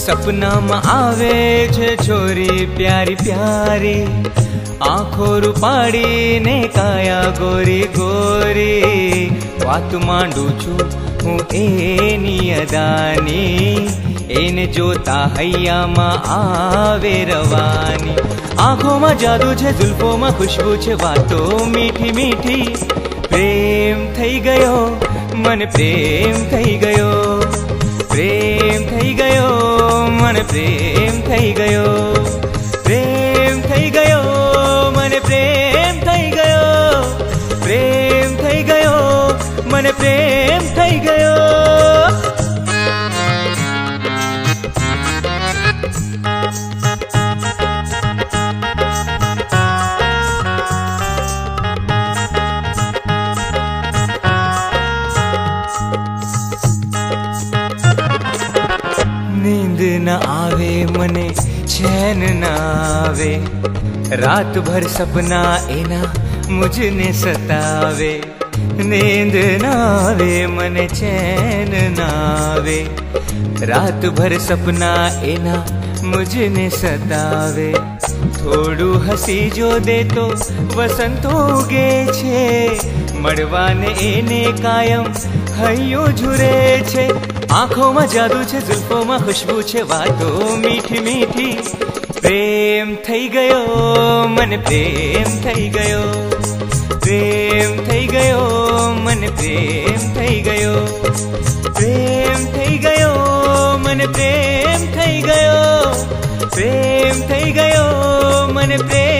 सपना में आवे छे छोरी प्यारी प्यारी, आँखों रूपाड़ी ने काया गोरी गोरी। वात मांडू छू हूँ एनी अदानी, एने जोता हैया मां आवे रवानी। आँखों में जादू छे, जुल्फों में खुशबू छे, वातो मीठी मीठी। प्रेम थई गयो मन प्रेम थई गयो, प्रेम थई गयो मन प्रेम थई गयो, प्रेम थई गयो मन प्रेम थई गयो, प्रेम थई गयो मन प्रेम थई गयो। नींद न आवे मने चैन न आवे, रात भर सपना एना मुझने सतावे। नींद न आवे मने चैन न आवे, रात भर सपना एना मुझने सतावे। थोड़ू हसी जो दे तो वसंतो उगे छे, मड़वाने एने कायम हयो झुरे छे। आँखों में जादू छे, जुल्फों में खुशबू छे, वातो मीठी मीठी। प्रेम थई गयो मन प्रेम थई गयो, प्रेम थई गयो मन प्रेम थई गयो, प्रेम थई गयो मन प्रेम थई गयो, प्रेम थई गयो मन प्रेम